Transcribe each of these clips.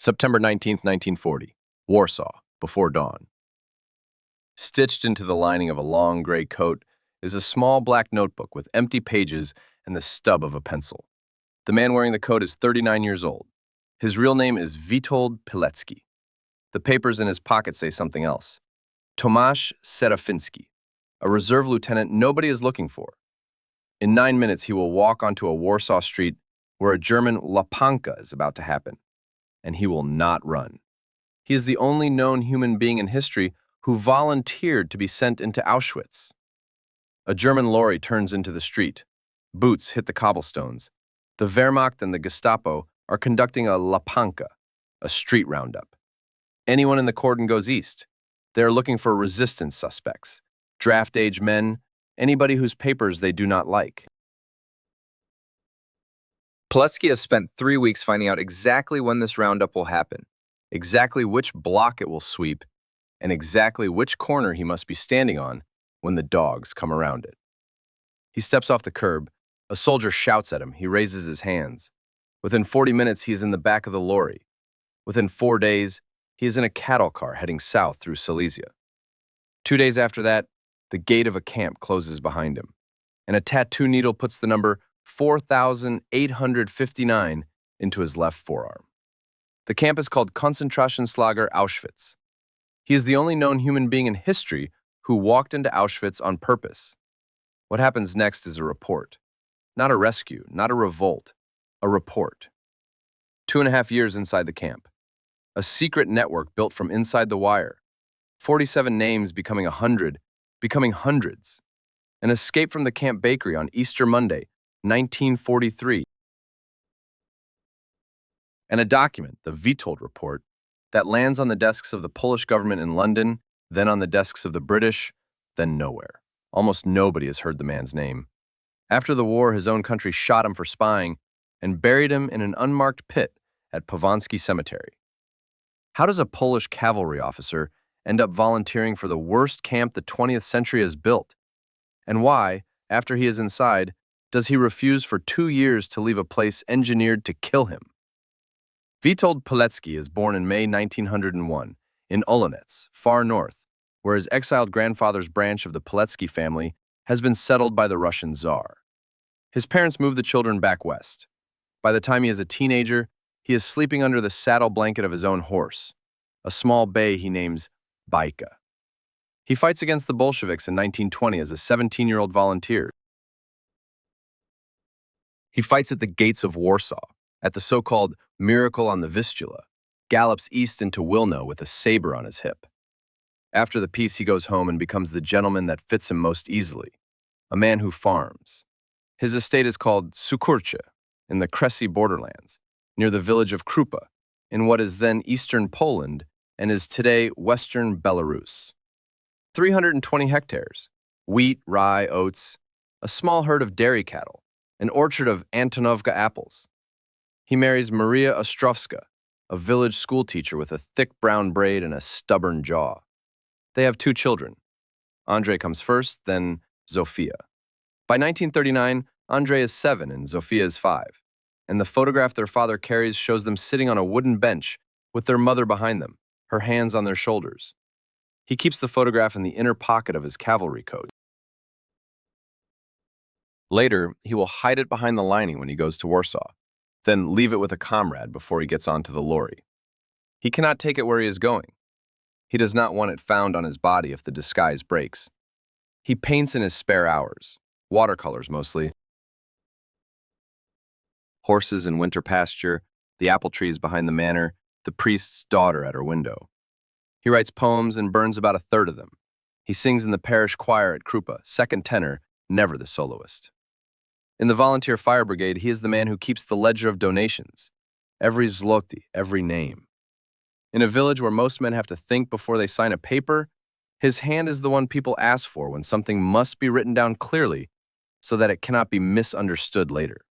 September 19th, 1940, Warsaw, before dawn. Stitched into the lining of a long gray coat is a small black notebook with empty pages and the stub of a pencil. The man wearing the coat is 39 years old. His real name is Witold Pilecki. The papers in his pocket say something else. Tomasz Serafiński, a reserve lieutenant nobody is looking for. In 9 minutes, he will walk onto a Warsaw street where a German Lapanka is about to happen, and he will not run. He is the only known human being in history who volunteered to be sent into Auschwitz. A German lorry turns into the street. Boots hit the cobblestones. The Wehrmacht and the Gestapo are conducting a Lapanka, a street roundup. Anyone in the Cordon goes east. They are looking for resistance suspects, draft-age men, anybody whose papers they do not like. Pilecki has spent 3 weeks finding out exactly when this roundup will happen, exactly which block it will sweep, and exactly which corner he must be standing on when the dogs come around it. He steps off the curb. A soldier shouts at him. He raises his hands. Within 40 minutes, he is in the back of the lorry. Within 4 days, he is in a cattle car heading south through Silesia. 2 days after that, the gate of a camp closes behind him, and a tattoo needle puts the number 4,859 into his left forearm. The camp is called Konzentrationslager Auschwitz. He is the only known human being in history who walked into Auschwitz on purpose. What happens next is a report. Not a rescue, not a revolt, a report. 2.5 years inside the camp. A secret network built from inside the wire. 47 names becoming 100, becoming hundreds. An escape from the camp bakery on Easter Monday, 1943. And a document, the Witold Report, that lands on the desks of the Polish government in London, then on the desks of the British, then nowhere. Almost nobody has heard the man's name. After the war, his own country shot him for spying and buried him in an unmarked pit at Pavansky Cemetery. How does a Polish cavalry officer end up volunteering for the worst camp the 20th century has built? And why, after he is inside, does he refuse for 2 years to leave a place engineered to kill him? Witold Pilecki is born in May 1901 in Olonets, far north, where his exiled grandfather's branch of the Pilecki family has been settled by the Russian Tsar. His parents moved the children back west. By the time he is a teenager, he is sleeping under the saddle blanket of his own horse, a small bay he names Baika. He fights against the Bolsheviks in 1920 as a 17-year-old volunteer. He fights at the gates of Warsaw, at the so-called Miracle on the Vistula, gallops east into Wilno with a saber on his hip. After the peace, he goes home and becomes the gentleman that fits him most easily, a man who farms. His estate is called Sukurcze, in the Kresy borderlands, near the village of Krupa, in what is then eastern Poland and is today western Belarus. 320 hectares, wheat, rye, oats, a small herd of dairy cattle, an orchard of Antonovka apples. He marries Maria Ostrovska, a village schoolteacher with a thick brown braid and a stubborn jaw. They have 2 children. Andrei comes first, then Zofia. By 1939, Andrei is 7 and Zofia is 5, and the photograph their father carries shows them sitting on a wooden bench with their mother behind them, her hands on their shoulders. He keeps the photograph in the inner pocket of his cavalry coat. Later, he will hide it behind the lining when he goes to Warsaw, then leave it with a comrade before he gets onto the lorry. He cannot take it where he is going. He does not want it found on his body if the disguise breaks. He paints in his spare hours, watercolors mostly. Horses in winter pasture, the apple trees behind the manor, the priest's daughter at her window. He writes poems and burns about 1/3 of them. He sings in the parish choir at Krupa, second tenor, never the soloist. In the volunteer fire brigade, he is the man who keeps the ledger of donations, every zloty, every name. In a village where most men have to think before they sign a paper, his hand is the one people ask for when something must be written down clearly so that it cannot be misunderstood later.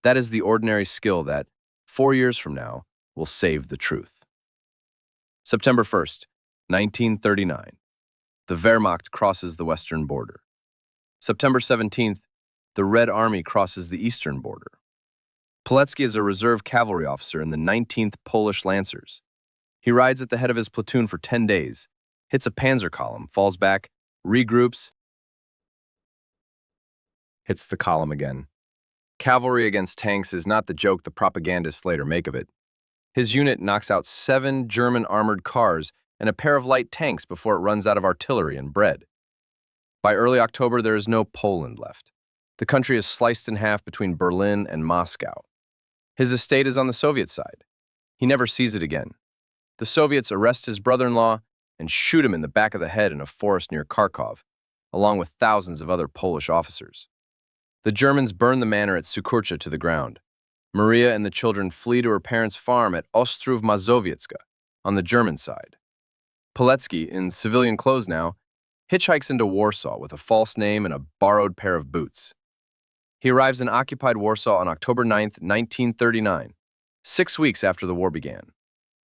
That is the ordinary skill that, 4 years from now, will save the truth. September 1st, 1939. The Wehrmacht crosses the western border. September 17th, the Red Army crosses the eastern border. Pilecki is a reserve cavalry officer in the 19th Polish Lancers. He rides at the head of his platoon for 10 days, hits a panzer column, falls back, regroups, hits the column again. Cavalry against tanks is not the joke the propagandists later make of it. His unit knocks out 7 German armored cars and a pair of light tanks before it runs out of artillery and bread. By early October, there is no Poland left. The country is sliced in half between Berlin and Moscow. His estate is on the Soviet side. He never sees it again. The Soviets arrest his brother-in-law and shoot him in the back of the head in a forest near Kharkov, along with thousands of other Polish officers. The Germans burn the manor at Sukurcha to the ground. Maria and the children flee to her parents' farm at Ostrów Mazowiecka, on the German side. Pilecki, in civilian clothes now, hitchhikes into Warsaw with a false name and a borrowed pair of boots. He arrives in occupied Warsaw on October 9, 1939, 6 weeks after the war began.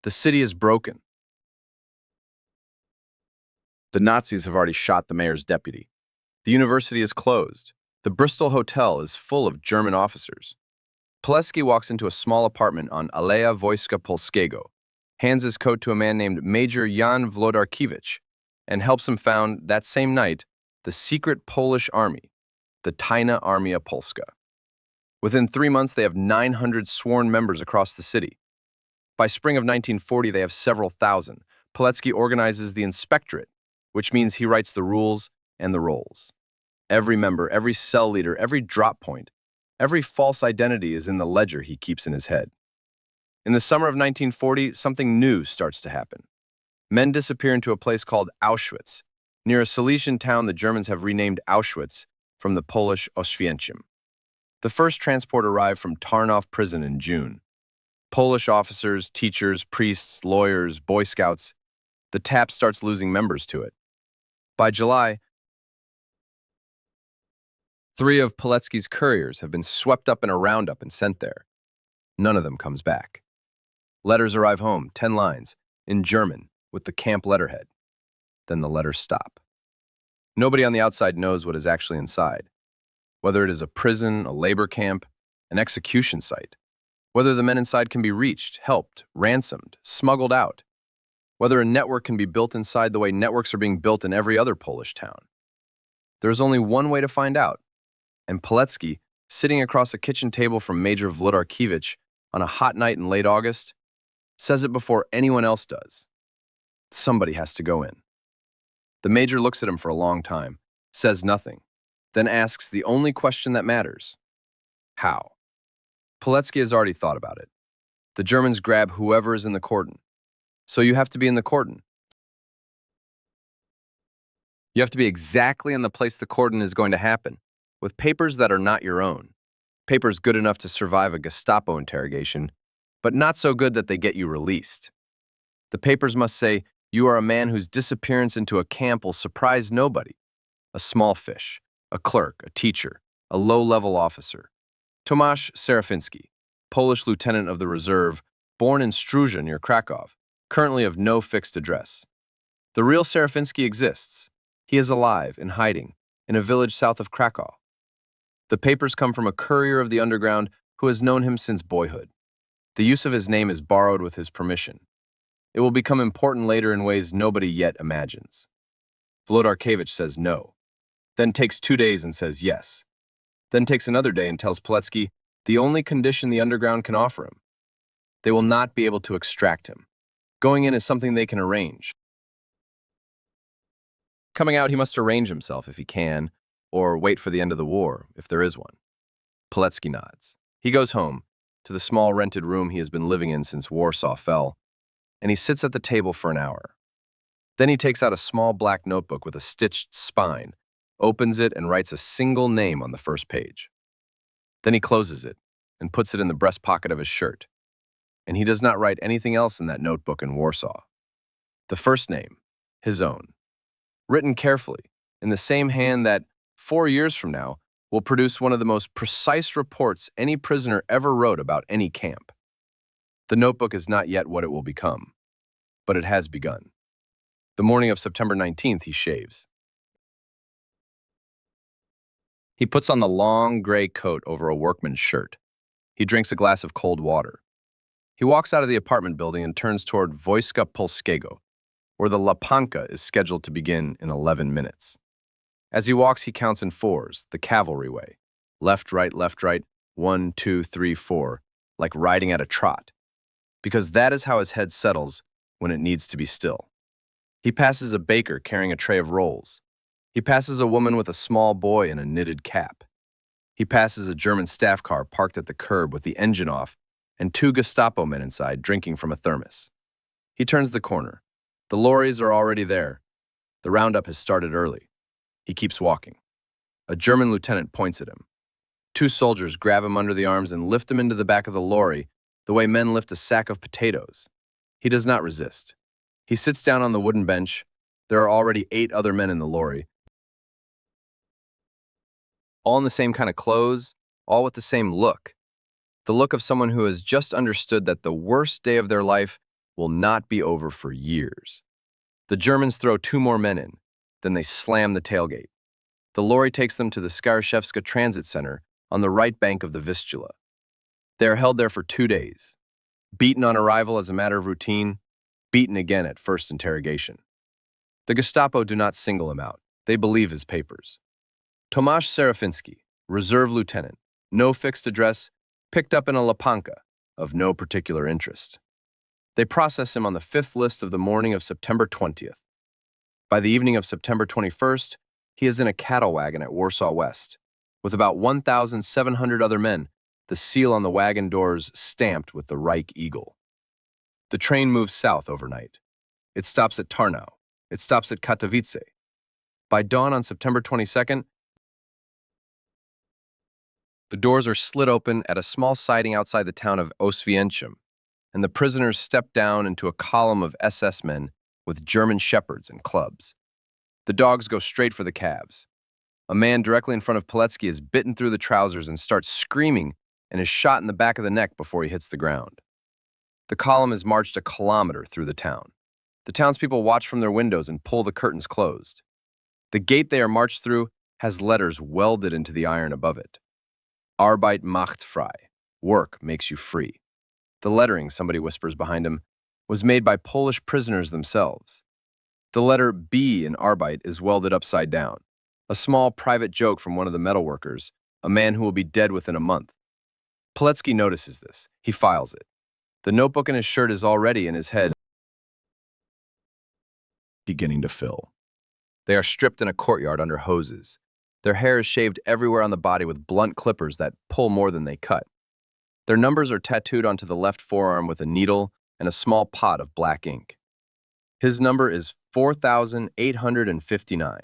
The city is broken. The Nazis have already shot the mayor's deputy. The university is closed. The Bristol Hotel is full of German officers. Pilecki walks into a small apartment on Aleja Wojska Polskiego, hands his coat to a man named Major Jan Wlodarkiewicz, and helps him found, that same night, the secret Polish army, the Tajna Armia Polska. Within 3 months, they have 900 sworn members across the city. By spring of 1940, they have several thousand. Pilecki organizes the inspectorate, which means he writes the rules and the rolls. Every member, every cell leader, every drop point, every false identity is in the ledger he keeps in his head. In the summer of 1940, something new starts to happen. Men disappear into a place called Auschwitz, near a Silesian town the Germans have renamed Auschwitz from the Polish Oświęcim. The first transport arrived from Tarnow prison in June. Polish officers, teachers, priests, lawyers, Boy Scouts. The TAP starts losing members to it. By July, 3 of Pilecki's couriers have been swept up in a roundup and sent there. None of them comes back. Letters arrive home, 10 lines, in German, with the camp letterhead. Then the letters stop. Nobody on the outside knows what is actually inside, whether it is a prison, a labor camp, an execution site, whether the men inside can be reached, helped, ransomed, smuggled out, whether a network can be built inside the way networks are being built in every other Polish town. There is only one way to find out, and Pilecki, sitting across a kitchen table from Major Wlodarkiewicz on a hot night in late August, says it before anyone else does. Somebody has to go in. The major looks at him for a long time, says nothing, then asks the only question that matters: how? Pilecki has already thought about it. The Germans grab whoever is in the cordon. So you have to be in the cordon. You have to be exactly in the place the cordon is going to happen, with papers that are not your own. Papers good enough to survive a Gestapo interrogation, but not so good that they get you released. The papers must say, you are a man whose disappearance into a camp will surprise nobody. A small fish, a clerk, a teacher, a low-level officer. Tomasz Serafiński, Polish lieutenant of the reserve, born in Struja near Krakow, currently of no fixed address. The real Serafiński exists. He is alive, in hiding, in a village south of Krakow. The papers come from a courier of the underground who has known him since boyhood. The use of his name is borrowed with his permission. It will become important later in ways nobody yet imagines. Wlodarkiewicz says no, then takes 2 days and says yes, then takes another day and tells Pilecki the only condition the underground can offer him. They will not be able to extract him. Going in is something they can arrange. Coming out, he must arrange himself if he can, or wait for the end of the war, if there is one. Pilecki nods. He goes home, to the small rented room he has been living in since Warsaw fell, and he sits at the table for an hour. Then he takes out a small black notebook with a stitched spine, opens it, and writes a single name on the first page. Then he closes it and puts it in the breast pocket of his shirt, and he does not write anything else in that notebook in Warsaw. The first name, his own, written carefully, in the same hand that, 4 years from now, will produce one of the most precise reports any prisoner ever wrote about any camp. The notebook is not yet what it will become, but it has begun. The morning of September 19th, he shaves. He puts on the long gray coat over a workman's shirt. He drinks a glass of cold water. He walks out of the apartment building and turns toward Wojska Polskiego, where the Lapanka is scheduled to begin in 11 minutes. As he walks, he counts in fours, the cavalry way. Left, right, 1, 2, 3, 4, like riding at a trot, because that is how his head settles when it needs to be still. He passes a baker carrying a tray of rolls. He passes a woman with a small boy in a knitted cap. He passes a German staff car parked at the curb with the engine off and 2 Gestapo men inside drinking from a thermos. He turns the corner. The lorries are already there. The roundup has started early. He keeps walking. A German lieutenant points at him. 2 soldiers grab him under the arms and lift him into the back of the lorry, the way men lift a sack of potatoes. He does not resist. He sits down on the wooden bench. There are already 8 other men in the lorry, all in the same kind of clothes, all with the same look. The look of someone who has just understood that the worst day of their life will not be over for years. The Germans throw 2 more men in, then they slam the tailgate. The lorry takes them to the Skarszewska Transit Center on the right bank of the Vistula. They are held there for 2 days, beaten on arrival as a matter of routine, beaten again at first interrogation. The Gestapo do not single him out. They believe his papers. Tomasz Serafiński, reserve lieutenant, no fixed address, picked up in a Lapanka, of no particular interest. They process him on the 5th list of the morning of September 20th. By the evening of September 21st, he is in a cattle wagon at Warsaw West, with about 1,700 other men, the seal on the wagon doors stamped with the Reich Eagle. The train moves south overnight. It stops at Tarnow. It stops at Katowice. By dawn on September 22nd, the doors are slit open at a small siding outside the town of Oswiecim, and the prisoners step down into a column of SS men with German shepherds and clubs. The dogs go straight for the cabs. A man directly in front of Pilecki is bitten through the trousers and starts screaming and is shot in the back of the neck before he hits the ground. The column is marched a kilometer through the town. The townspeople watch from their windows and pull the curtains closed. The gate they are marched through has letters welded into the iron above it. Arbeit macht frei. Work makes you free. The lettering, somebody whispers behind him, was made by Polish prisoners themselves. The letter B in Arbeit is welded upside down. A small private joke from one of the metalworkers, a man who will be dead within a month. Pilecki notices this. He files it. The notebook in his shirt is already in his head, beginning to fill. They are stripped in a courtyard under hoses. Their hair is shaved everywhere on the body with blunt clippers that pull more than they cut. Their numbers are tattooed onto the left forearm with a needle and a small pot of black ink. His number is 4,859.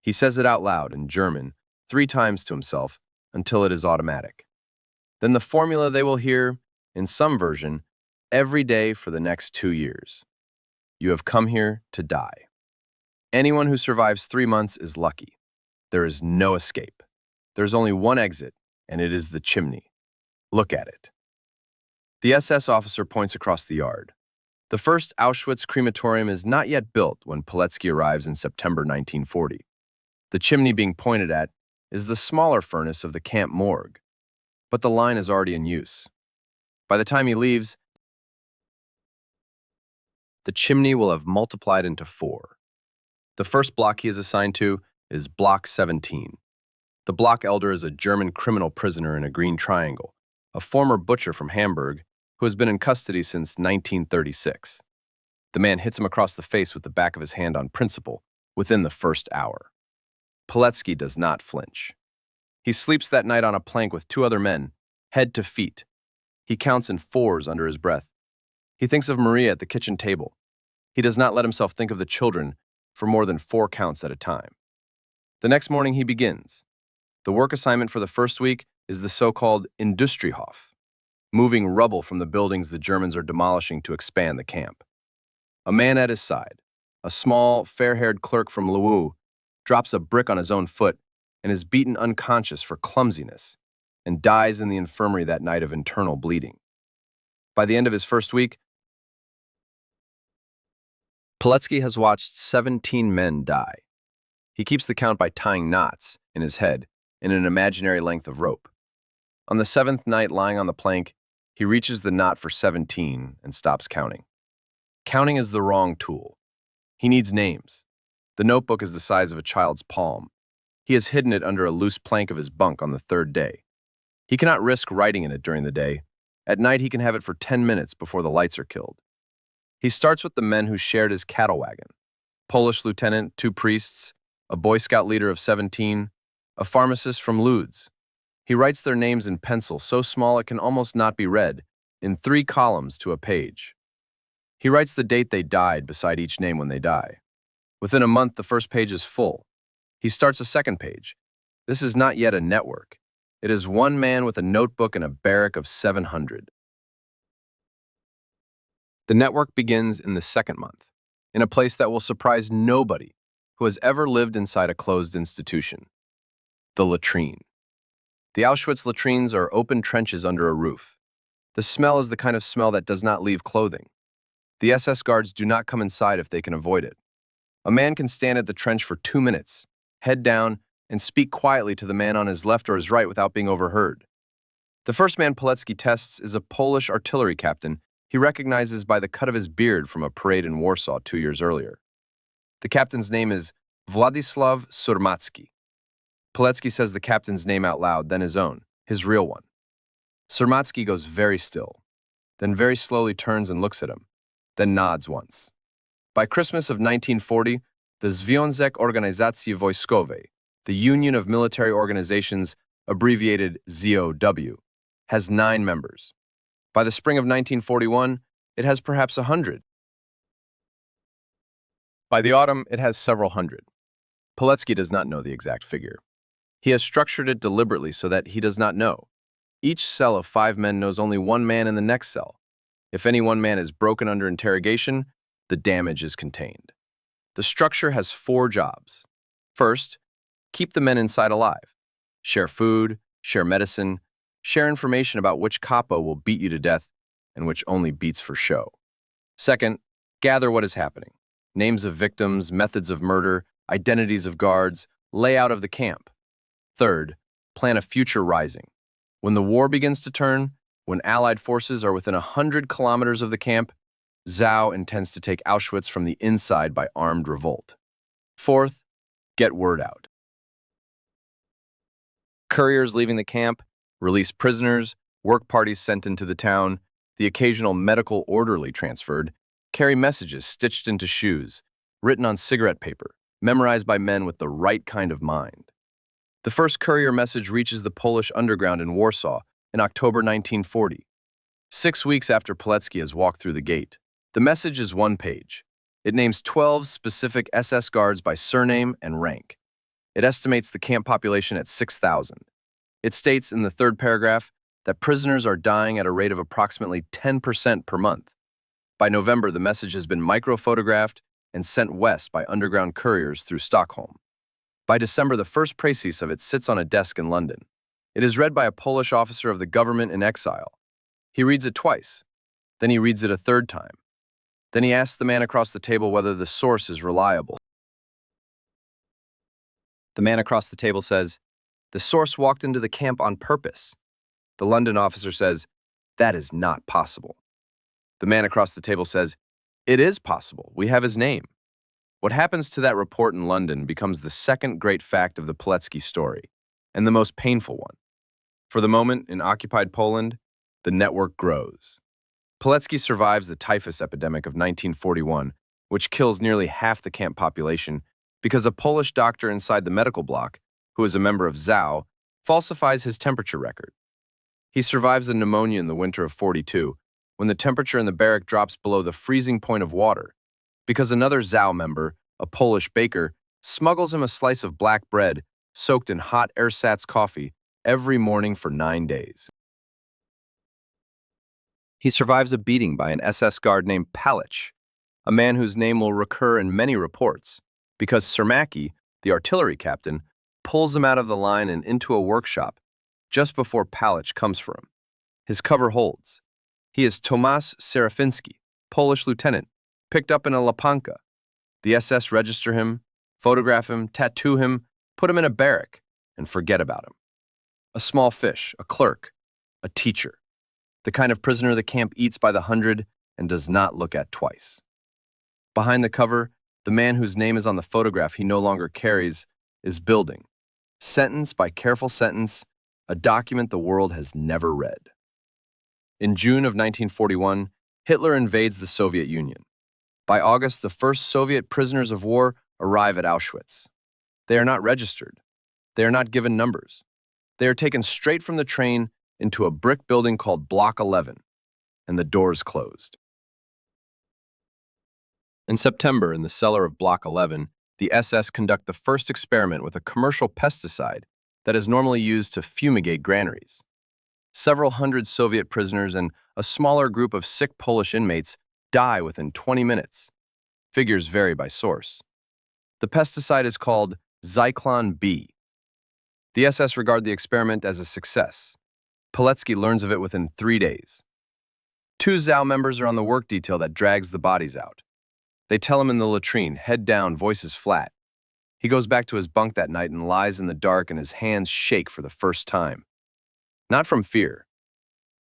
He says it out loud in German 3 times to himself until it is automatic. Then the formula they will hear, in some version, every day for the next 2 years. You have come here to die. Anyone who survives 3 months is lucky. There is no escape. There's only one exit, and it is the chimney. Look at it. The SS officer points across the yard. The first Auschwitz crematorium is not yet built when Pilecki arrives in September 1940. The chimney being pointed at is the smaller furnace of the camp morgue, but the line is already in use. By the time he leaves, the chimney will have multiplied into 4. The first block he is assigned to is Block 17. The block elder is a German criminal prisoner in a green triangle, a former butcher from Hamburg who has been in custody since 1936. The man hits him across the face with the back of his hand on principle within the first hour. Pilecki does not flinch. He sleeps that night on a plank with 2 other men, head to feet. He counts in 4s under his breath. He thinks of Maria at the kitchen table. He does not let himself think of the children for more than 4 counts at a time. The next morning he begins. The work assignment for the first week is the so-called Industriehof, moving rubble from the buildings the Germans are demolishing to expand the camp. A man at his side, a small, fair-haired clerk from Lwów, drops a brick on his own foot and is beaten unconscious for clumsiness and dies in the infirmary that night of internal bleeding. By the end of his first week, Pilecki has watched 17 men die. He keeps the count by tying knots in his head in an imaginary length of rope. On the seventh night lying on the plank, he reaches the knot for 17 and stops counting. Counting is the wrong tool. He needs names. The notebook is the size of a child's palm. He has hidden it under a loose plank of his bunk on the third day. He cannot risk writing in it during the day. At night, he can have it for 10 minutes before the lights are killed. He starts with the men who shared his cattle wagon: Polish lieutenant, 2 priests, a Boy Scout leader of 17, a pharmacist from Lodz. He writes their names in pencil so small it can almost not be read, in 3 columns to a page. He writes the date they died beside each name when they die. Within a month, the first page is full. He starts a second page. This is not yet a network. It is one man with a notebook and a barrack of 700. The network begins in the second month, in a place that will surprise nobody who has ever lived inside a closed institution: the latrine. The Auschwitz latrines are open trenches under a roof. The smell is the kind of smell that does not leave clothing. The SS guards do not come inside if they can avoid it. A man can stand at the trench for 2 minutes, head down, and speak quietly to the man on his left or his right without being overheard. The first man Pilecki tests is a Polish artillery captain he recognizes by the cut of his beard from a parade in Warsaw 2 years earlier. The captain's name is Władysław Surmacki. Pilecki says the captain's name out loud, then his own, his real one. Surmacki goes very still, then very slowly turns and looks at him, then nods once. By Christmas of 1940, the Związek Organizacji Wojskowej, the Union of Military Organizations, abbreviated ZOW, has 9 members. By the spring of 1941, it has perhaps 100. By the autumn, it has several hundred. Pilecki does not know the exact figure. He has structured it deliberately so that he does not know. Each cell of 5 men knows only one man in the next cell. If any one man is broken under interrogation, the damage is contained. The structure has 4 jobs. First, keep the men inside alive. Share food, share medicine, share information about which capo will beat you to death and which only beats for show. Second, gather what is happening: names of victims, methods of murder, identities of guards, layout of the camp. Third, plan a future rising. When the war begins to turn, when Allied forces are within 100 kilometers of the camp, ZOW intends to take Auschwitz from the inside by armed revolt. Fourth, get word out. Couriers leaving the camp, release prisoners, work parties sent into the town, the occasional medical orderly transferred, carry messages stitched into shoes, written on cigarette paper, memorized by men with the right kind of mind. The first courier message reaches the Polish underground in Warsaw in October 1940, 6 weeks after Pilecki has walked through the gate. The message is 1 page. It names 12 specific SS guards by surname and rank. It estimates the camp population at 6,000. It states in the 3rd paragraph that prisoners are dying at a rate of approximately 10% per month. By November, the message has been microphotographed and sent west by underground couriers through Stockholm. By December, the first précis of it sits on a desk in London. It is read by a Polish officer of the government in exile. He reads it twice. Then he reads it a 3rd time. Then he asks the man across the table whether the source is reliable. The man across the table says, "The source walked into the camp on purpose." The London officer says, "That is not possible." The man across the table says, "It is possible. We have his name." What happens to that report in London becomes the second great fact of the Pilecki story, and the most painful one. For the moment, in occupied Poland, the network grows. Pilecki survives the typhus epidemic of 1941, which kills nearly half the camp population, because a Polish doctor inside the medical block, who is a member of ZOW, falsifies his temperature record. He survives a pneumonia in the winter of 42, when the temperature in the barrack drops below the freezing point of water, because another ZOW member, a Polish baker, smuggles him a slice of black bread soaked in hot ersatz coffee every morning for 9 days. He survives a beating by an SS guard named Pilecki, a man whose name will recur in many reports, because Surmacki, the artillery captain, pulls him out of the line and into a workshop just before Pilecki comes for him. His cover holds. He is Tomasz Serafiński, Polish lieutenant, picked up in a Lapanka. The SS register him, photograph him, tattoo him, put him in a barrack, and forget about him. A small fish, a clerk, a teacher, the kind of prisoner the camp eats by the hundred and does not look at twice. Behind the cover, the man whose name is on the photograph he no longer carries is building, sentence by careful sentence, a document the world has never read. In June of 1941, Hitler invades the Soviet Union. By August, the first Soviet prisoners of war arrive at Auschwitz. They are not registered. They are not given numbers. They are taken straight from the train into a brick building called Block 11, and the doors closed. In September, in the cellar of Block 11, the SS conduct the first experiment with a commercial pesticide that is normally used to fumigate granaries. Several hundred Soviet prisoners and a smaller group of sick Polish inmates die within 20 minutes. Figures vary by source. The pesticide is called Zyklon B. The SS regard the experiment as a success. Pilecki learns of it within 3 days. 2 ZOW members are on the work detail that drags the bodies out. They tell him in the latrine, head down, voices flat. He goes back to his bunk that night and lies in the dark, and his hands shake for the first time. Not from fear,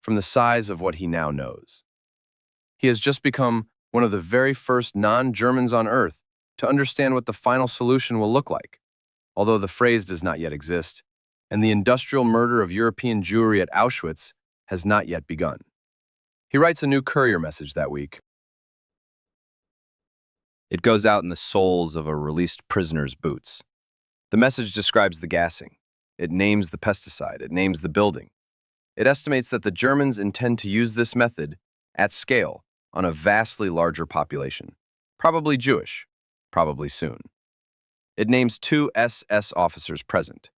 from the size of what he now knows. He has just become one of the very first non-Germans on Earth to understand what the final solution will look like, although the phrase does not yet exist, and the industrial murder of European Jewry at Auschwitz has not yet begun. He writes a new courier message that week. It goes out in the soles of a released prisoner's boots. The message describes the gassing. It names the pesticide. It names the building. It estimates that the Germans intend to use this method at scale on a vastly larger population, probably Jewish, probably soon. It names 2 SS officers present.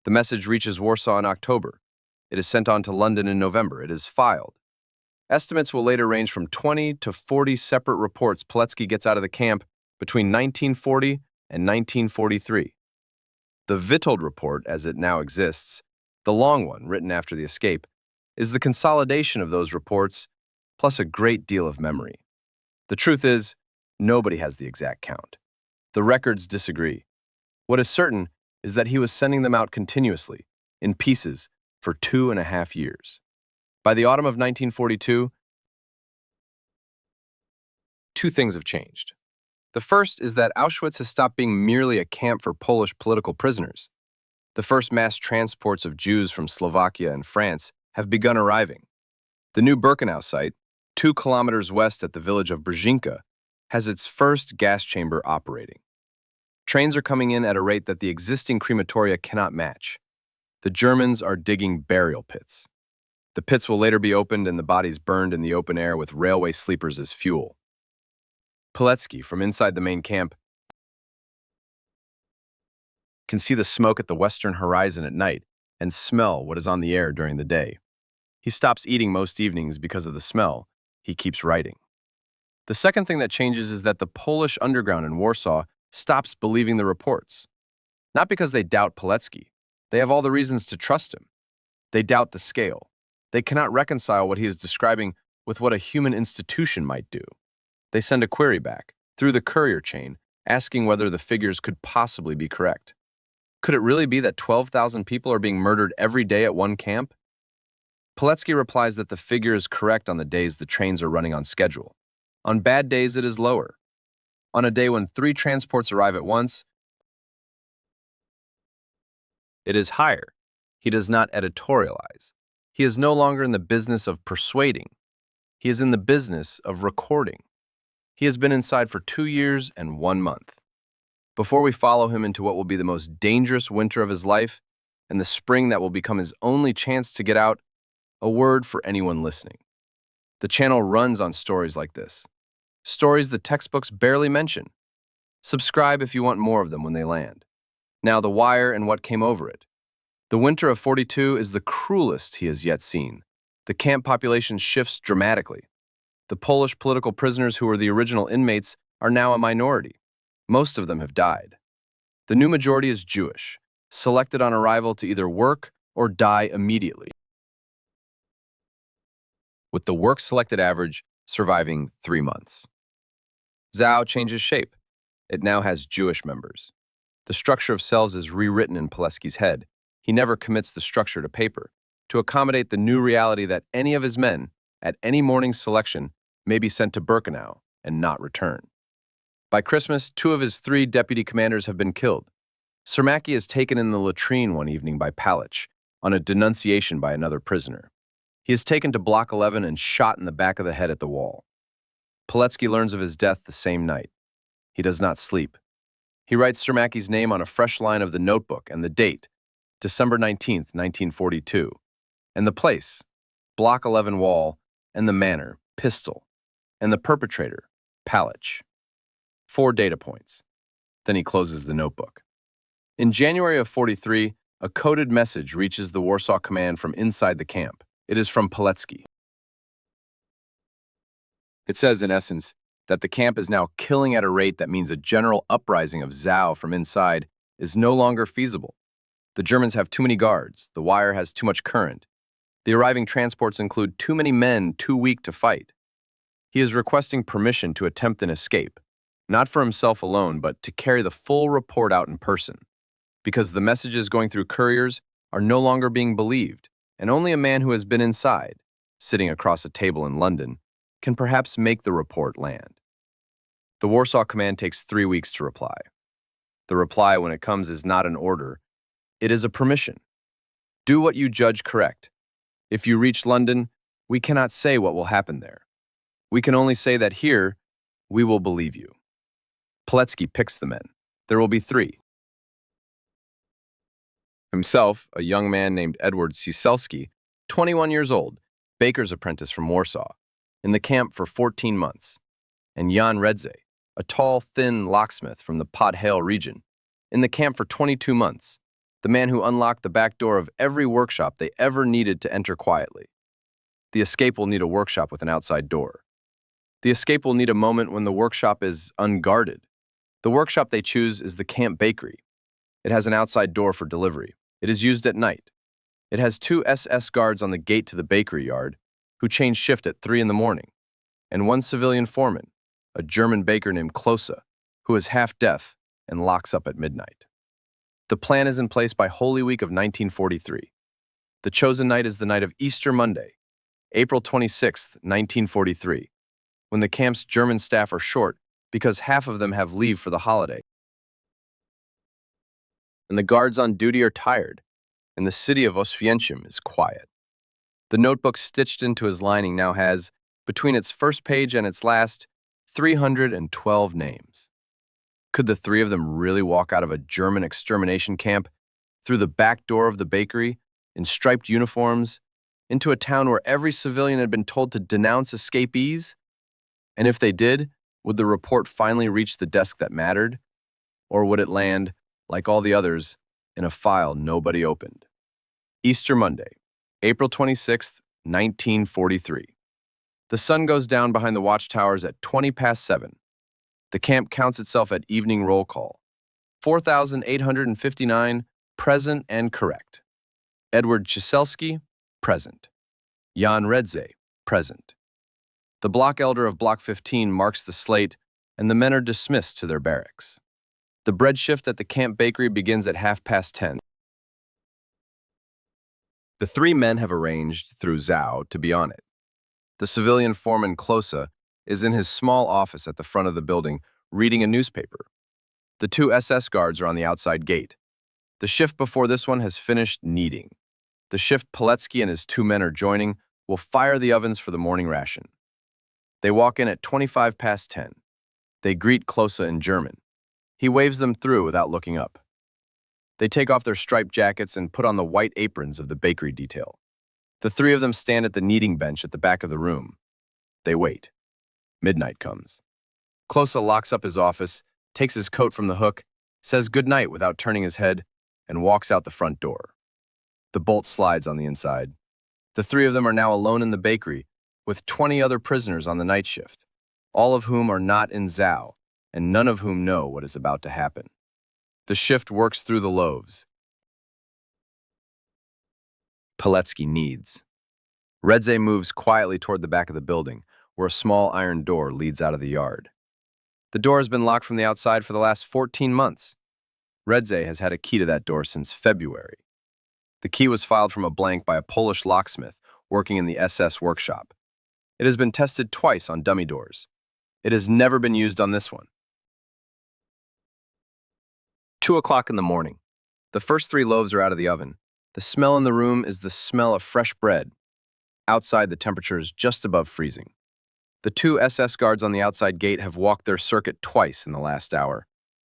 The message reaches Warsaw in October. It is sent on to London in November. It is filed. Estimates will later range from 20 to 40 separate reports Pilecki gets out of the camp between 1940 and 1943. The Witold report, as it now exists, the long one written after the escape, is the consolidation of those reports plus a great deal of memory. The truth is, nobody has the exact count. The records disagree. What is certain is that he was sending them out continuously, in pieces, for 2.5 years. By the autumn of 1942, 2 things have changed. The first is that Auschwitz has stopped being merely a camp for Polish political prisoners. The first mass transports of Jews from Slovakia and France have begun arriving. The new Birkenau site, 2 kilometers west at the village of Brzezinka, has its first gas chamber operating. Trains are coming in at a rate that the existing crematoria cannot match. The Germans are digging burial pits. The pits will later be opened and the bodies burned in the open air with railway sleepers as fuel. Pilecki, from inside the main camp, can see the smoke at the western horizon at night and smell what is on the air during the day. He stops eating most evenings because of the smell. He keeps writing. The second thing that changes is that the Polish underground in Warsaw stops believing the reports. Not because they doubt Pilecki. They have all the reasons to trust him. They doubt the scale. They cannot reconcile what he is describing with what a human institution might do. They send a query back, through the courier chain, asking whether the figures could possibly be correct. Could it really be that 12,000 people are being murdered every day at one camp? Pilecki replies that the figure is correct on the days the trains are running on schedule. On bad days, it is lower. On a day when 3 transports arrive at once, it is higher. He does not editorialize. He is no longer in the business of persuading. He is in the business of recording. He has been inside for 2 years and 1 month. Before we follow him into what will be the most dangerous winter of his life and the spring that will become his only chance to get out, a word for anyone listening. The channel runs on stories like this. Stories the textbooks barely mention. Subscribe if you want more of them when they land. Now, The Wire and what came over it. The winter of 42 is the cruelest he has yet seen. The camp population shifts dramatically. The Polish political prisoners who were the original inmates are now a minority. Most of them have died. The new majority is Jewish, selected on arrival to either work or die immediately, with the work-selected average surviving 3 months. ZOW changes shape. It now has Jewish members. The structure of cells is rewritten in Pilecki's head. He never commits the structure to paper, to accommodate the new reality that any of his men, at any morning's selection, may be sent to Birkenau and not return. By Christmas, 2 of his 3 deputy commanders have been killed. Pilecki is taken in the latrine one evening by Pilecki on a denunciation by another prisoner. He is taken to Block 11 and shot in the back of the head at the wall. Pilecki learns of his death the same night. He does not sleep. He writes Pilecki's name on a fresh line of the notebook and the date, December 19, 1942, and the place, Block 11 wall, and the manner, pistol, and the perpetrator, Pilecki. 4 data points. Then he closes the notebook. In January of 43, a coded message reaches the Warsaw Command from inside the camp. It is from Pilecki. It says, in essence, that the camp is now killing at a rate that means a general uprising of Zao from inside is no longer feasible. The Germans have too many guards, the wire has too much current. The arriving transports include too many men too weak to fight. He is requesting permission to attempt an escape, not for himself alone, but to carry the full report out in person, because the messages going through couriers are no longer being believed, and only a man who has been inside, sitting across a table in London, can perhaps make the report land. The Warsaw Command takes 3 weeks to reply. The reply, when it comes, is not an order. It is a permission. Do what you judge correct. If you reach London, we cannot say what will happen there. We can only say that here, we will believe you. Pilecki picks the men. There will be 3. Himself, a young man named Edward Ciesielski, 21 years old, baker's apprentice from Warsaw, in the camp for 14 months, and Jan Redze, a tall, thin locksmith from the Podhale region, in the camp for 22 months, the man who unlocked the back door of every workshop they ever needed to enter quietly. The escape will need a workshop with an outside door. The escape will need a moment when the workshop is unguarded. The workshop they choose is the camp bakery. It has an outside door for delivery. It is used at night. It has 2 SS guards on the gate to the bakery yard, who change shift at 3 in the morning, and 1 civilian foreman, a German baker named Klose, who is half deaf and locks up at midnight. The plan is in place by Holy Week of 1943. The chosen night is the night of Easter Monday, April 26, 1943, when the camp's German staff are short because half of them have leave for the holiday. And the guards on duty are tired, and the city of Oswiecim is quiet. The notebook stitched into his lining now has, between its first page and its last, 312 names. Could the 3 of them really walk out of a German extermination camp, through the back door of the bakery, in striped uniforms, into a town where every civilian had been told to denounce escapees? And if they did, would the report finally reach the desk that mattered? Or would it land, like all the others, in a file nobody opened? Easter Monday, April 26, 1943. The sun goes down behind the watchtowers at 20 past 7. The camp counts itself at evening roll call. 4,859 present and correct. Edward Ciesielski, present. Jan Redze, present. The block elder of Block 15 marks the slate, and the men are dismissed to their barracks. The bread shift at the camp bakery begins at 10:30. The 3 men have arranged, through Zao, to be on it. The civilian foreman Klose is in his small office at the front of the building, reading a newspaper. The 2 SS guards are on the outside gate. The shift before this one has finished kneading. The shift Pilecki and his 2 men are joining will fire the ovens for the morning ration. They walk in at 25 past 10. They greet Klose in German. He waves them through without looking up. They take off their striped jackets and put on the white aprons of the bakery detail. The 3 of them stand at the kneading bench at the back of the room. They wait. Midnight comes. Klose locks up his office, takes his coat from the hook, says goodnight without turning his head, and walks out the front door. The bolt slides on the inside. The 3 of them are now alone in the bakery, with 20 other prisoners on the night shift, all of whom are not in Zao, and none of whom know what is about to happen. The shift works through the loaves. Pilecki kneads. Redze moves quietly toward the back of the building, where a small iron door leads out of the yard. The door has been locked from the outside for the last 14 months. Redze has had a key to that door since February. The key was filed from a blank by a Polish locksmith working in the SS workshop. It has been tested twice on dummy doors. It has never been used on this one. 2 o'clock in the morning. The first 3 loaves are out of the oven. The smell in the room is the smell of fresh bread. Outside, the temperature is just above freezing. The 2 SS guards on the outside gate have walked their circuit twice in the last hour.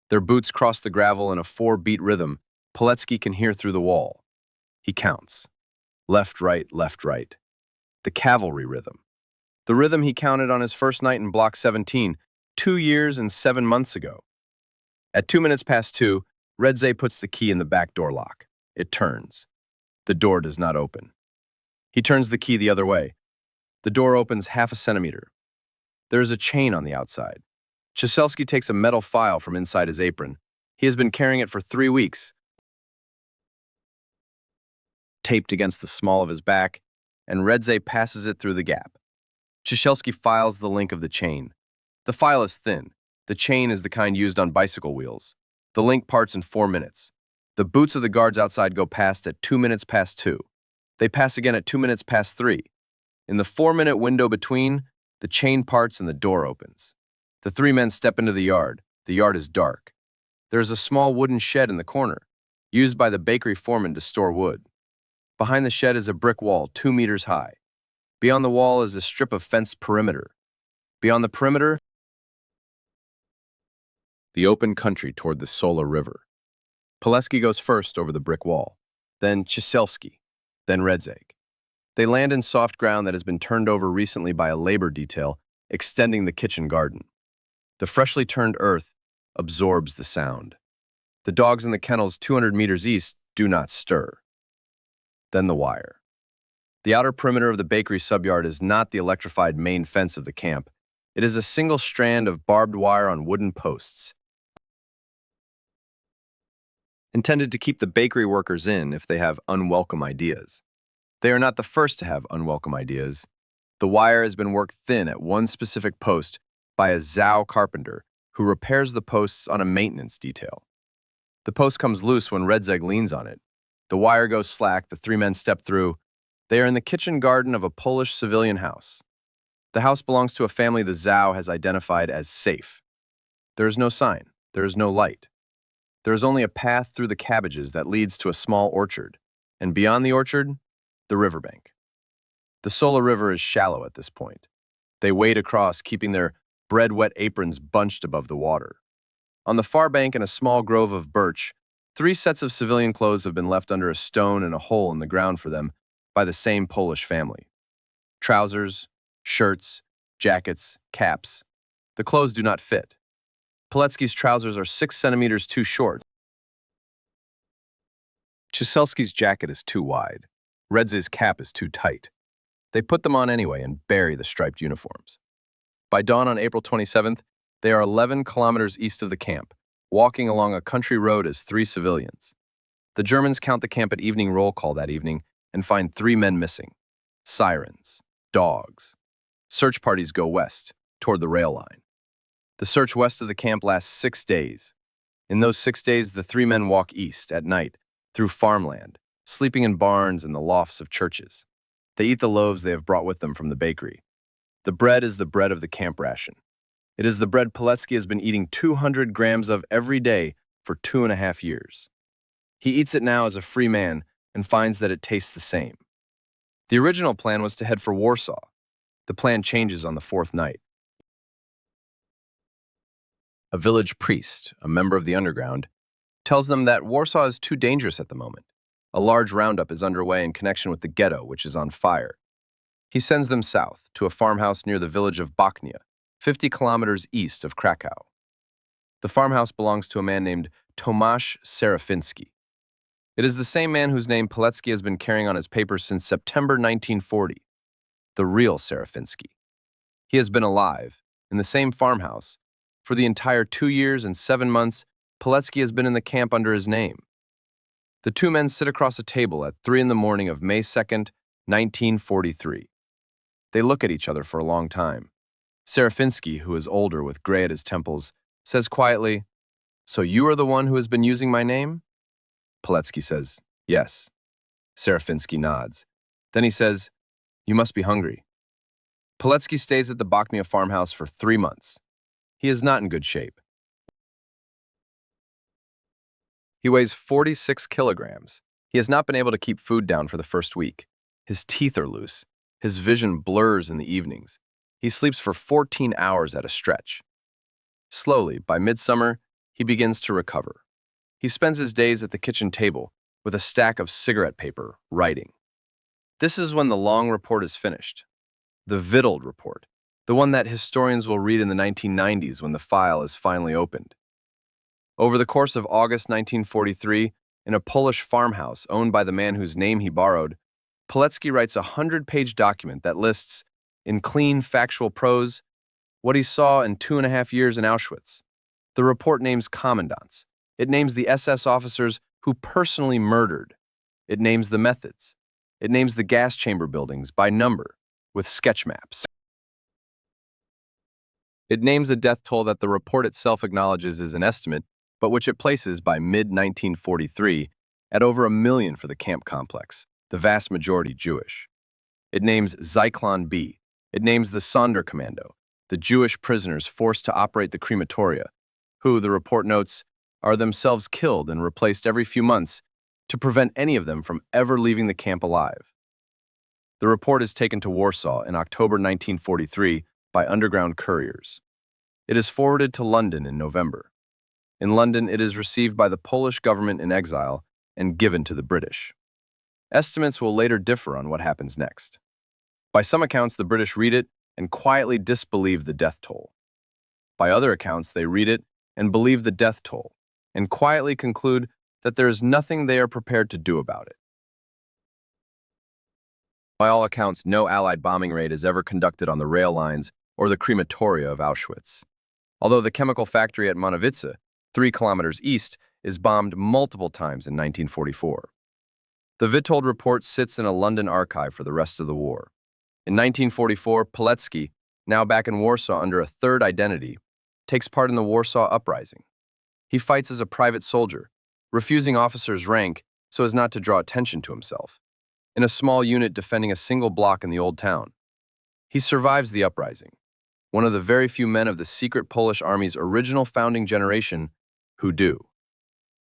Their boots cross the gravel in a 4-beat rhythm. Pilecki can hear through the wall. He counts. Left, right, left, right. The cavalry rhythm. The rhythm he counted on his first night in Block 17, 2 years and 7 months ago. At 2 minutes past 2, Redze puts the key in the back door lock. It turns. The door does not open. He turns the key the other way. The door opens half a centimeter. There is a chain on the outside. Cieślski takes a metal file from inside his apron. He has been carrying it for 3 weeks. Taped against the small of his back, and Redze passes it through the gap. Cieślski files the link of the chain. The file is thin. The chain is the kind used on bicycle wheels. The link parts in 4 minutes. The boots of the guards outside go past at 2 minutes past 2. They pass again at 2 minutes past 3. In the 4-minute window between, the chain parts and the door opens. The 3 men step into the yard. The yard is dark. There is a small wooden shed in the corner, used by the bakery foreman to store wood. Behind the shed is a brick wall 2 meters high. Beyond the wall is a strip of fenced perimeter. Beyond the perimeter, the open country toward the Sola River. Pilecki goes first over the brick wall, then Cieślski, then Redze. They land in soft ground that has been turned over recently by a labor detail extending the kitchen garden. The freshly turned earth absorbs the sound. The dogs in the kennels 200 meters east do not stir. Then the wire. The outer perimeter of the bakery subyard is not the electrified main fence of the camp. It is a single strand of barbed wire on wooden posts, intended to keep the bakery workers in if they have unwelcome ideas. They are not the first to have unwelcome ideas. The wire has been worked thin at one specific post by a Zhao carpenter who repairs the posts on a maintenance detail. The post comes loose when Redze leans on it. The wire goes slack, the 3 men step through. They are in the kitchen garden of a Polish civilian house. The house belongs to a family the Zhao has identified as safe. There is no sign. There is no light. There is only a path through the cabbages that leads to a small orchard, and beyond the orchard, the riverbank. The Sola River is shallow at this point. They wade across, keeping their bread-wet aprons bunched above the water. On the far bank, in a small grove of birch, 3 sets of civilian clothes have been left under a stone and a hole in the ground for them by the same Polish family. Trousers, shirts, jackets, caps. The clothes do not fit. Pilecki's trousers are 6 centimeters too short. Cieślski's jacket is too wide. Redze's cap is too tight. They put them on anyway and bury the striped uniforms. By dawn on April 27th, they are 11 kilometers east of the camp, walking along a country road as 3 civilians. The Germans count the camp at evening roll call that evening and find 3 men missing. Sirens, dogs. Search parties go west, toward the rail line. The search west of the camp lasts 6 days. In those 6 days, the 3 men walk east at night, through farmland, sleeping in barns and the lofts of churches. They eat the loaves they have brought with them from the bakery. The bread is the bread of the camp ration. It is the bread Pilecki has been eating 200 grams of every day for 2.5 years. He eats it now as a free man and finds that it tastes the same. The original plan was to head for Warsaw. The plan changes on the 4th night. A village priest, a member of the underground, tells them that Warsaw is too dangerous at the moment. A large roundup is underway in connection with the ghetto, which is on fire. He sends them south to a farmhouse near the village of Bochnia, 50 kilometers east of Krakow. The farmhouse belongs to a man named Tomasz Serafiński. It is the same man whose name Pilecki has been carrying on his papers since September 1940, the real Serafiński. He has been alive, in the same farmhouse, for the entire 2 years and 7 months Pilecki has been in the camp under his name. The 2 men sit across a table at 3 in the morning of May 2nd, 1943. They look at each other for a long time. Serafiński, who is older with gray at his temples, says quietly, "So you are the one who has been using my name?" Pilecki says, "Yes." Serafinsky nods. Then he says, "You must be hungry." Pilecki stays at the Bochnia farmhouse for 3 months. He is not in good shape. He weighs 46 kilograms. He has not been able to keep food down for the first week. His teeth are loose. His vision blurs in the evenings. He sleeps for 14 hours at a stretch. Slowly, by midsummer, he begins to recover. He spends his days at the kitchen table with a stack of cigarette paper, writing. This is when the long report is finished. The Witold report, the one that historians will read in the 1990s when the file is finally opened. Over the course of August 1943, in a Polish farmhouse owned by the man whose name he borrowed, Pilecki writes a 100-page document that lists, in clean, factual prose, what he saw in 2.5 years in Auschwitz. The report names commandants. It names the SS officers who personally murdered. It names the methods. It names the gas chamber buildings by number, with sketch maps. It names a death toll that the report itself acknowledges is an estimate, but which it places by mid-1943 at over 1 million for the camp complex, the vast majority Jewish. It names Zyklon B. It names the Sonderkommando, the Jewish prisoners forced to operate the crematoria, who, the report notes, are themselves killed and replaced every few months to prevent any of them from ever leaving the camp alive. The report is taken to Warsaw in October 1943 by underground couriers. It is forwarded to London in November. In London, it is received by the Polish government in exile and given to the British. Estimates will later differ on what happens next. By some accounts, the British read it and quietly disbelieve the death toll. By other accounts, they read it and believe the death toll, and quietly conclude that there is nothing they are prepared to do about it. By all accounts, no Allied bombing raid is ever conducted on the rail lines or the crematoria of Auschwitz. Although the chemical factory at Monowitz, 3 kilometers east, is bombed multiple times in 1944. The Witold report sits in a London archive for the rest of the war. In 1944, Pilecki, now back in Warsaw under a third identity, takes part in the Warsaw Uprising. He fights as a private soldier, refusing officers' rank so as not to draw attention to himself, in a small unit defending a single block in the Old Town. He survives the uprising, one of the very few men of the secret Polish army's original founding generation who do.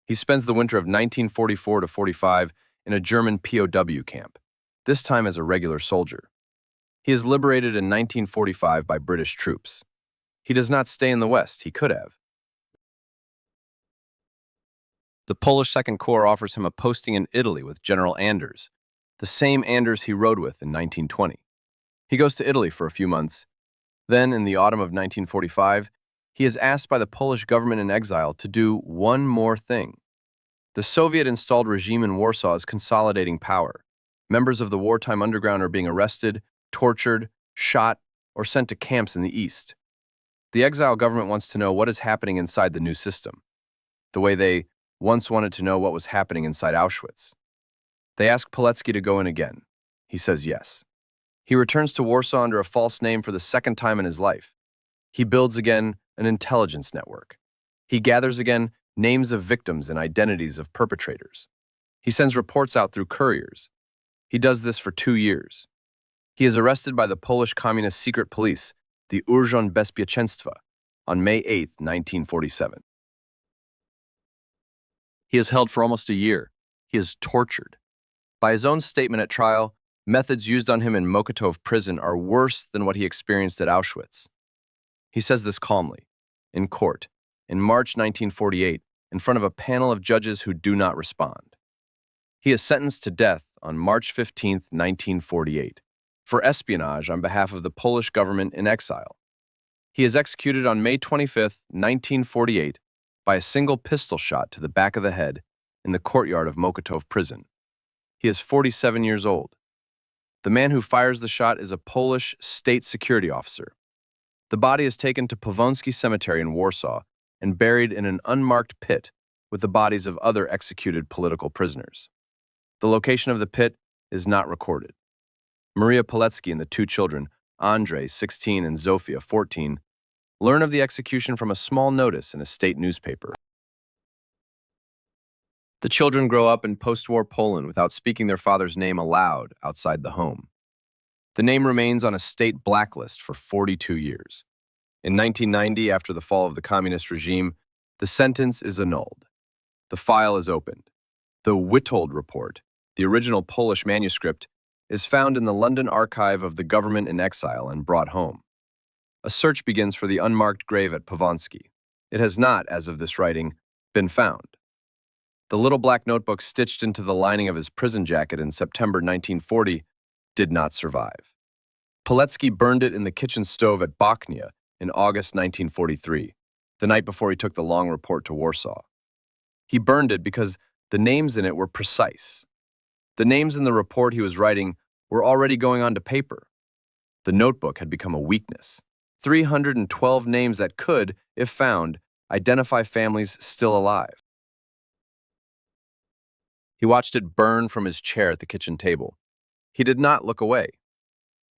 He spends the winter of 1944 to 45 in a German POW camp, this time as a regular soldier. He is liberated in 1945 by British troops. He does not stay in the West. He could have. The Polish Second Corps offers him a posting in Italy with General Anders, the same Anders he rode with in 1920. He goes to Italy for a few months. Then, in the autumn of 1945, he is asked by the Polish government in exile to do one more thing. The Soviet-installed regime in Warsaw is consolidating power. Members of the wartime underground are being arrested, tortured, shot, or sent to camps in the east. The exile government wants to know what is happening inside the new system, the way they once wanted to know what was happening inside Auschwitz. They ask Pilecki to go in again. He says yes. He returns to Warsaw under a false name for the second time in his life. He builds again an intelligence network. He gathers again names of victims and identities of perpetrators. He sends reports out through couriers. He does this for 2 years. He is arrested by the Polish Communist secret police, the Urząd Bezpieczeństwa, on May 8, 1947. He is held for almost a year. He is tortured. By his own statement at trial, methods used on him in Mokotów prison are worse than what he experienced at Auschwitz. He says this calmly, in court, in March 1948, in front of a panel of judges who do not respond. He is sentenced to death on March 15, 1948, for espionage on behalf of the Polish government in exile. He is executed on May 25, 1948, by a single pistol shot to the back of the head in the courtyard of Mokotów prison. He is 47 years old. The man who fires the shot is a Polish state security officer. The body is taken to Powązki Cemetery in Warsaw and buried in an unmarked pit with the bodies of other executed political prisoners. The location of the pit is not recorded. Maria Pilecki and the 2 children, Andrei, 16, and Zofia, 14, learn of the execution from a small notice in a state newspaper. The children grow up in post-war Poland without speaking their father's name aloud outside the home. The name remains on a state blacklist for 42 years. In 1990, after the fall of the communist regime, the sentence is annulled. The file is opened. The Witold report, the original Polish manuscript, is found in the London archive of the government in exile and brought home. A search begins for the unmarked grave at Powązki. It has not, as of this writing, been found. The little black notebook stitched into the lining of his prison jacket in September 1940 did not survive. Pilecki burned it in the kitchen stove at Bochnia in August 1943, the night before he took the long report to Warsaw. He burned it because the names in it were precise. The names in the report he was writing were already going onto paper. The notebook had become a weakness. 312 names that could, if found, identify families still alive. He watched it burn from his chair at the kitchen table. He did not look away.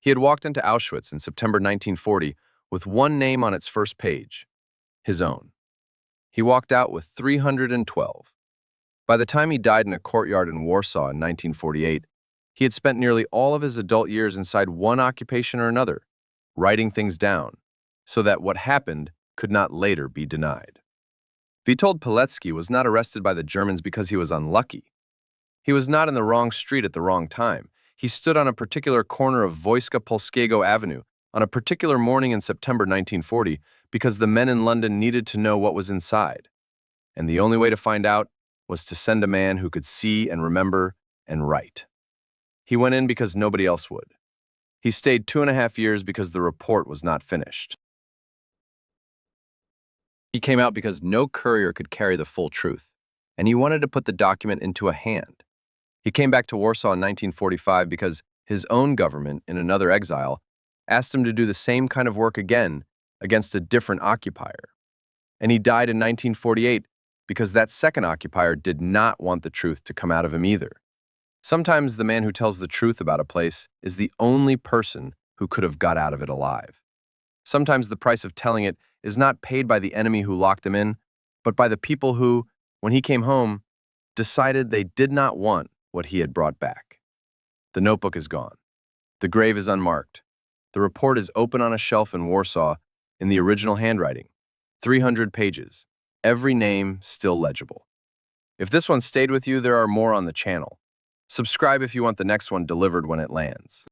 He had walked into Auschwitz in September 1940 with one name on its first page, his own. He walked out with 312. By the time he died in a courtyard in Warsaw in 1948, he had spent nearly all of his adult years inside one occupation or another, writing things down, so that what happened could not later be denied. Witold Pilecki was not arrested by the Germans because he was unlucky. He was not in the wrong street at the wrong time. He stood on a particular corner of Wojska Polskiego Avenue on a particular morning in September 1940 because the men in London needed to know what was inside. And the only way to find out was to send a man who could see and remember and write. He went in because nobody else would. He stayed 2.5 years because the report was not finished. He came out because no courier could carry the full truth, and he wanted to put the document into a hand. He came back to Warsaw in 1945 because his own government, in another exile, asked him to do the same kind of work again against a different occupier. And he died in 1948 because that second occupier did not want the truth to come out of him either. Sometimes the man who tells the truth about a place is the only person who could have got out of it alive. Sometimes the price of telling it is not paid by the enemy who locked him in, but by the people who, when he came home, decided they did not want what he had brought back. The notebook is gone. The grave is unmarked. The report is open on a shelf in Warsaw in the original handwriting, 300 pages, every name still legible. If this one stayed with you, there are more on the channel. Subscribe if you want the next one delivered when it lands.